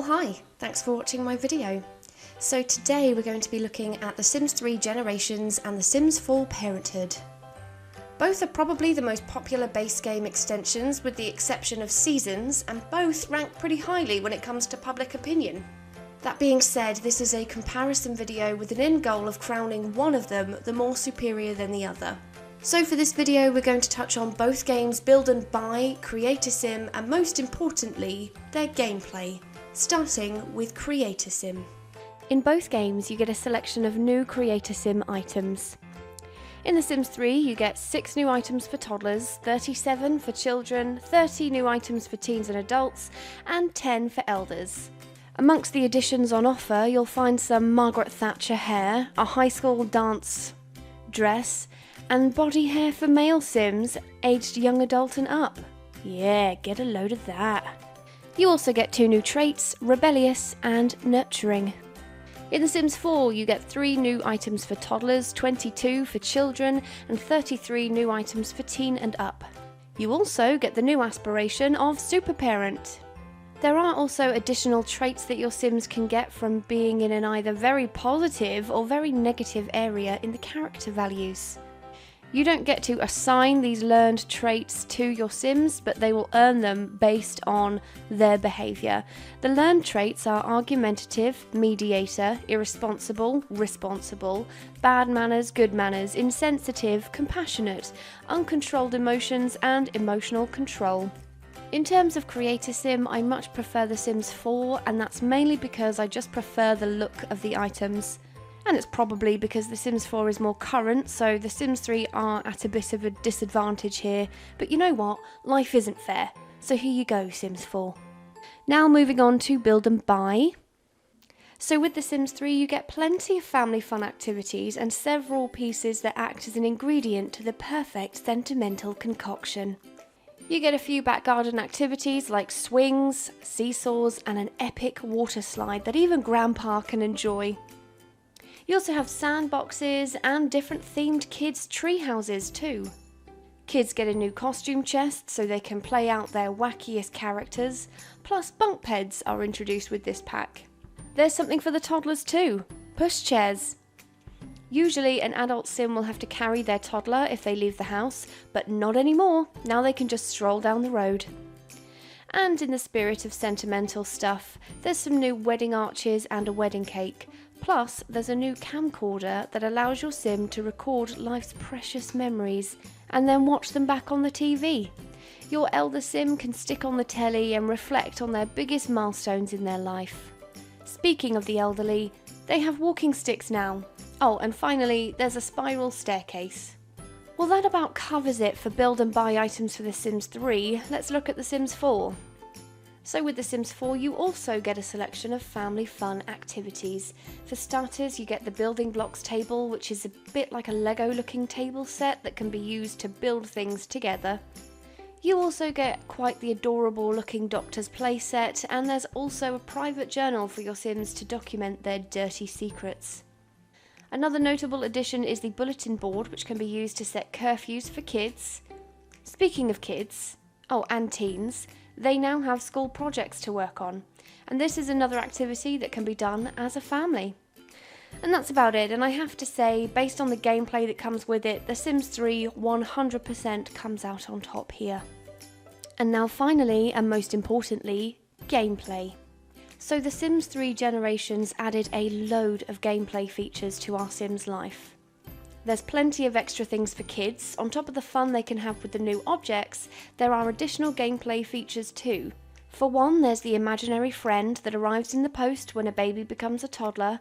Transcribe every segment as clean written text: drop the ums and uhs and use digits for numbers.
Well hi, thanks for watching my video. So today we're going to be looking at The Sims 3 Generations and The Sims 4 Parenthood. Both are probably the most popular base game extensions with the exception of Seasons, and both rank pretty highly when it comes to public opinion. That being said, this is a comparison video with an end goal of crowning one of them the more superior than the other. So for this video we're going to touch on both games' build and buy, create a sim, and most importantly, their gameplay. Starting with Create a Sim. In both games you get a selection of new Create a Sim items. In The Sims 3 you get 6 new items for toddlers, 37 for children, 30 new items for teens and adults, and 10 for elders. Amongst the additions on offer you'll find some Margaret Thatcher hair, a high school dance dress, and body hair for male Sims aged young adult and up. Yeah, get a load of that. You also get 2 new traits, Rebellious and Nurturing. In The Sims 4 you get 3 new items for toddlers, 22 for children, and 33 new items for teen and up. You also get the new aspiration of Super Parent. There are also additional traits that your Sims can get from being in an either very positive or very negative area in the character values. You don't get to assign these learned traits to your Sims, but they will earn them based on their behaviour. The learned traits are argumentative, mediator, irresponsible, responsible, bad manners, good manners, insensitive, compassionate, uncontrolled emotions, and emotional control. In terms of Create a Sim, I much prefer The Sims 4, and that's mainly because I just prefer the look of the items. And it's probably because The Sims 4 is more current, so The Sims 3 are at a bit of a disadvantage here. But you know what? Life isn't fair. So here you go, Sims 4. Now moving on to build and buy. So with The Sims 3 you get plenty of family fun activities and several pieces that act as an ingredient to the perfect sentimental concoction. You get a few back garden activities like swings, seesaws, and an epic water slide that even Grandpa can enjoy. You also have sandboxes and different themed kids' tree houses too. Kids get a new costume chest so they can play out their wackiest characters, plus bunk beds are introduced with this pack. There's something for the toddlers too, pushchairs. Usually an adult sim will have to carry their toddler if they leave the house, but not anymore, now they can just stroll down the road. And in the spirit of sentimental stuff, there's some new wedding arches and a wedding cake. Plus, there's a new camcorder that allows your sim to record life's precious memories and then watch them back on the TV. Your elder sim can stick on the telly and reflect on their biggest milestones in their life. Speaking of the elderly, they have walking sticks now. Oh, and finally, there's a spiral staircase. Well, that about covers it for build and buy items for The Sims 3. Let's look at The Sims 4. So with The Sims 4 you also get a selection of family fun activities. For starters you get the building blocks table, which is a bit like a Lego looking table set that can be used to build things together. You also get quite the adorable looking doctor's playset, and there's also a private journal for your Sims to document their dirty secrets. Another notable addition is the bulletin board, which can be used to set curfews for kids. Speaking of kids, and teens, they now have school projects to work on, and this is another activity that can be done as a family. And that's about it, and I have to say, based on the gameplay that comes with it, The Sims 3 100% comes out on top here. And now finally, and most importantly, gameplay. So The Sims 3 Generations added a load of gameplay features to our Sims life. There's plenty of extra things for kids. On top of the fun they can have with the new objects, there are additional gameplay features too. For one, there's the imaginary friend that arrives in the post when a baby becomes a toddler.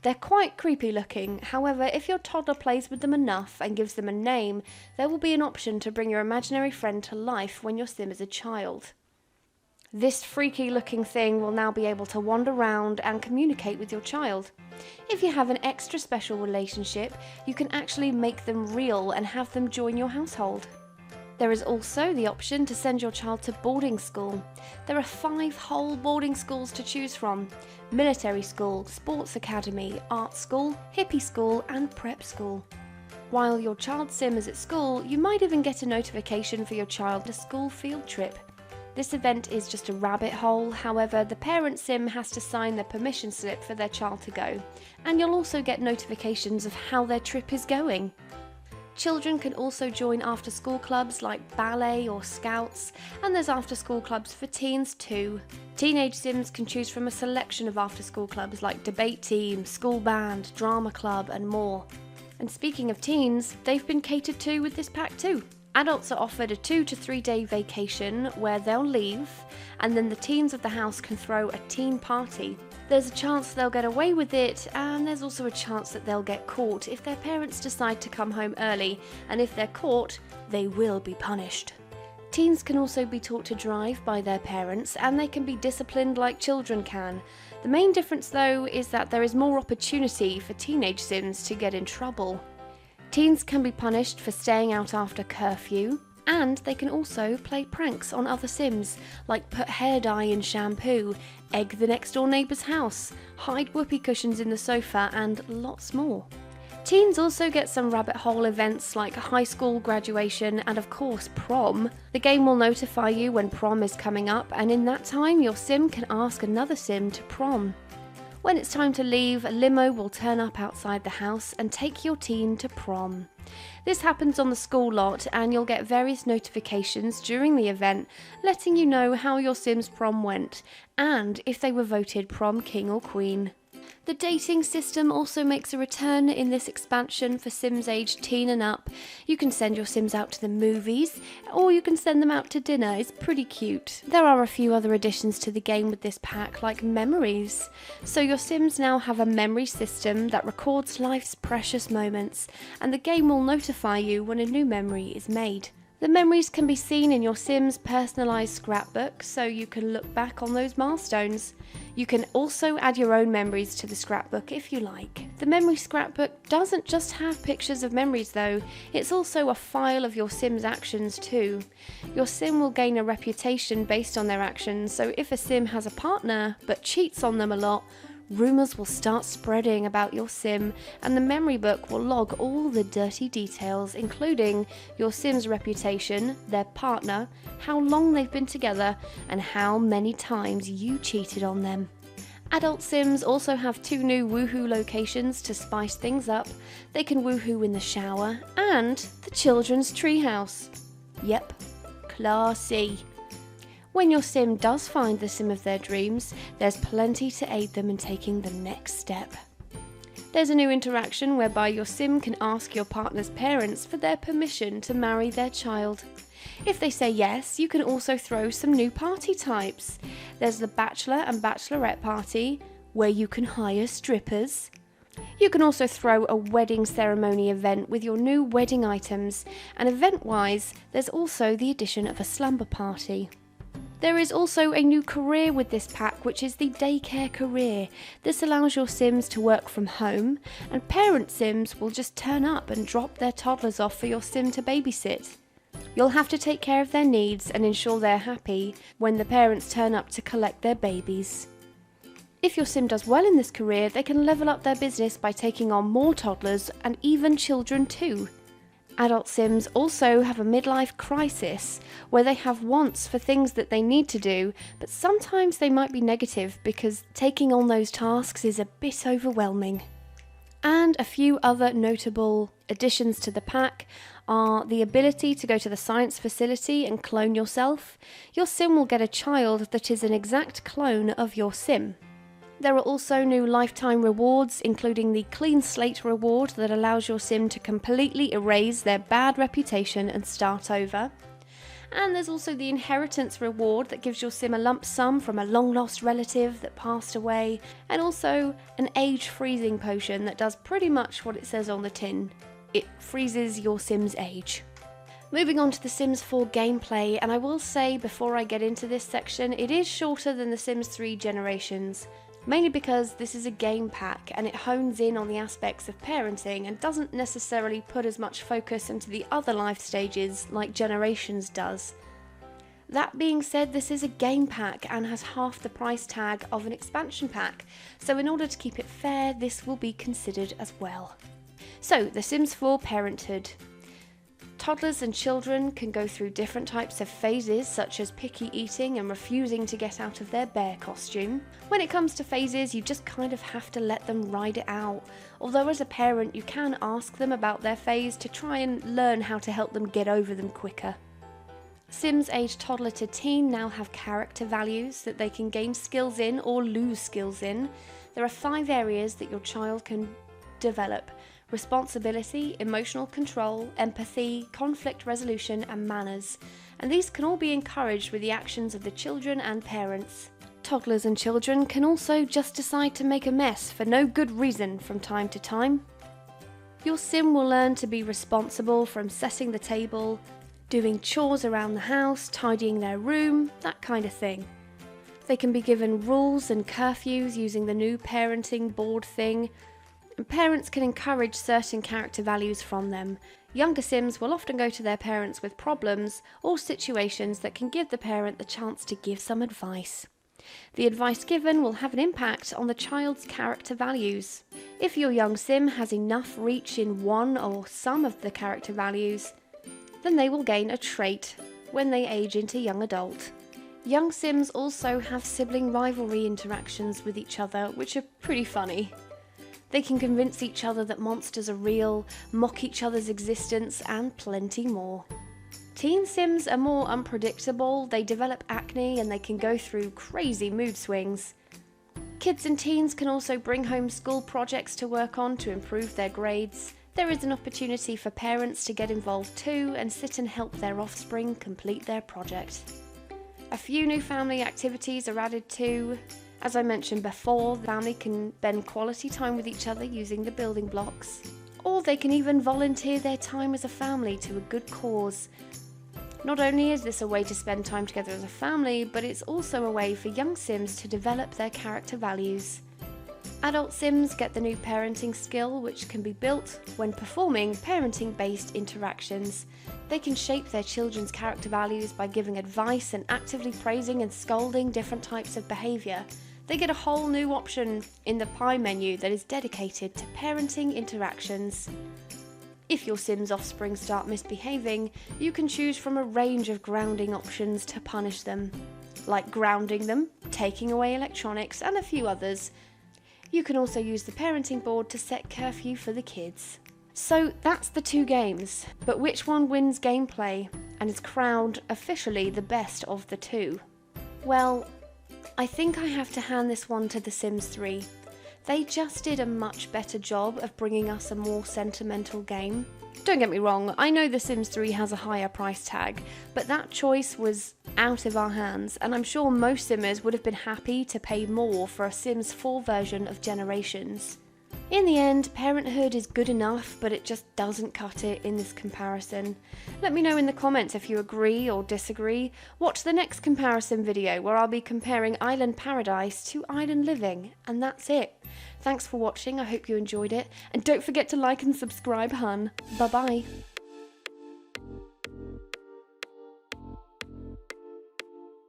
They're quite creepy looking, however if your toddler plays with them enough and gives them a name, there will be an option to bring your imaginary friend to life when your sim is a child. This freaky looking thing will now be able to wander around and communicate with your child. If you have an extra special relationship, you can actually make them real and have them join your household. There is also the option to send your child to boarding school. There are 5 whole boarding schools to choose from: military school, sports academy, art school, hippie school, and prep school. While your child's sim is at school, you might even get a notification for your child on a school field trip. This event is just a rabbit hole, however the parent sim has to sign their permission slip for their child to go, and you'll also get notifications of how their trip is going. Children can also join after-school clubs like ballet or scouts, and there's after-school clubs for teens too. Teenage Sims can choose from a selection of after-school clubs like debate team, school band, drama club and more. And speaking of teens, they've been catered to with this pack too. Adults are offered a 2 to 3 day vacation where they'll leave, and then the teens of the house can throw a teen party. There's a chance they'll get away with it, and there's also a chance that they'll get caught if their parents decide to come home early, and if they're caught, they will be punished. Teens can also be taught to drive by their parents, and they can be disciplined like children can. The main difference though is that there is more opportunity for teenage Sims to get in trouble. Teens can be punished for staying out after curfew, and they can also play pranks on other Sims, like put hair dye in shampoo, egg the next door neighbour's house, hide whoopee cushions in the sofa, and lots more. Teens also get some rabbit hole events like high school graduation and of course prom. The game will notify you when prom is coming up, and in that time your Sim can ask another Sim to prom. When it's time to leave, a limo will turn up outside the house and take your teen to prom. This happens on the school lot, and you'll get various notifications during the event letting you know how your Sim's prom went and if they were voted prom king or queen. The dating system also makes a return in this expansion for Sims aged teen and up. You can send your Sims out to the movies, or you can send them out to dinner. It's pretty cute. There are a few other additions to the game with this pack, like memories. So your Sims now have a memory system that records life's precious moments, and the game will notify you when a new memory is made. The memories can be seen in your Sim's personalised scrapbook, so you can look back on those milestones. You can also add your own memories to the scrapbook if you like. The memory scrapbook doesn't just have pictures of memories though, it's also a file of your Sim's actions too. Your Sim will gain a reputation based on their actions, so if a Sim has a partner but cheats on them a lot, rumours will start spreading about your Sim, and the memory book will log all the dirty details, including your Sim's reputation, their partner, how long they've been together, and how many times you cheated on them. Adult Sims also have 2 new woohoo locations to spice things up. They can woohoo in the shower and the children's treehouse. Yep, classy. When your Sim does find the Sim of their dreams, there's plenty to aid them in taking the next step. There's a new interaction whereby your Sim can ask your partner's parents for their permission to marry their child. If they say yes, you can also throw some new party types. There's the Bachelor and Bachelorette party, where you can hire strippers. You can also throw a wedding ceremony event with your new wedding items, and event-wise, there's also the addition of a slumber party. There is also a new career with this pack, which is the daycare career. This allows your Sims to work from home, and parent Sims will just turn up and drop their toddlers off for your Sim to babysit. You'll have to take care of their needs and ensure they're happy when the parents turn up to collect their babies. If your Sim does well in this career, they can level up their business by taking on more toddlers and even children too. Adult Sims also have a midlife crisis, where they have wants for things that they need to do, but sometimes they might be negative because taking on those tasks is a bit overwhelming. And a few other notable additions to the pack are the ability to go to the science facility and clone yourself. Your Sim will get a child that is an exact clone of your Sim. There are also new lifetime rewards, including the Clean Slate reward that allows your Sim to completely erase their bad reputation and start over. And there's also the Inheritance reward that gives your Sim a lump sum from a long-lost relative that passed away, and also an age freezing potion that does pretty much what it says on the tin. It freezes your Sim's age. Moving on to the Sims 4 gameplay, and I will say before I get into this section, it is shorter than the Sims 3 Generations. Mainly because this is a game pack and it hones in on the aspects of parenting and doesn't necessarily put as much focus into the other life stages like Generations does. That being said, this is a game pack and has half the price tag of an expansion pack, so in order to keep it fair, this will be considered as well. So, The Sims 4 Parenthood. Toddlers and children can go through different types of phases, such as picky eating and refusing to get out of their bear costume. When it comes to phases, you just kind of have to let them ride it out, although as a parent you can ask them about their phase to try and learn how to help them get over them quicker. Sims aged toddler to teen now have character values that they can gain skills in or lose skills in. There are 5 areas that your child can develop: responsibility, emotional control, empathy, conflict resolution, and manners. And these can all be encouraged with the actions of the children and parents. Toddlers and children can also just decide to make a mess for no good reason from time to time. Your sim will learn to be responsible, from setting the table, doing chores around the house, tidying their room, that kind of thing. They can be given rules and curfews using the new parenting board thing, and parents can encourage certain character values from them. Younger Sims will often go to their parents with problems or situations that can give the parent the chance to give some advice. The advice given will have an impact on the child's character values. If your young Sim has enough reach in one or some of the character values, then they will gain a trait when they age into young adult. Young Sims also have sibling rivalry interactions with each other, which are pretty funny. They can convince each other that monsters are real, mock each other's existence, and plenty more. Teen Sims are more unpredictable, they develop acne, and they can go through crazy mood swings. Kids and teens can also bring home school projects to work on to improve their grades. There is an opportunity for parents to get involved too and sit and help their offspring complete their project. A few new family activities are added too. As I mentioned before, the family can spend quality time with each other using the building blocks, or they can even volunteer their time as a family to a good cause. Not only is this a way to spend time together as a family, but it's also a way for young Sims to develop their character values. Adult Sims get the new parenting skill, which can be built when performing parenting-based interactions. They can shape their children's character values by giving advice and actively praising and scolding different types of behaviour. They get a whole new option in the pie menu that is dedicated to parenting interactions. If your Sim's offspring start misbehaving, you can choose from a range of grounding options to punish them, like grounding them, taking away electronics, and a few others. You can also use the parenting board to set curfew for the kids. So that's the 2 games, but which one wins gameplay and is crowned officially the best of the 2? Well, I think I have to hand this one to The Sims 3. They just did a much better job of bringing us a more sentimental game. Don't get me wrong, I know The Sims 3 has a higher price tag, but that choice was out of our hands, and I'm sure most Simmers would have been happy to pay more for a Sims 4 version of Generations. In the end, Parenthood is good enough, but it just doesn't cut it in this comparison. Let me know in the comments if you agree or disagree. Watch the next comparison video where I'll be comparing Island Paradise to Island Living, and that's it. Thanks for watching, I hope you enjoyed it, and don't forget to like and subscribe, hun. Bye bye.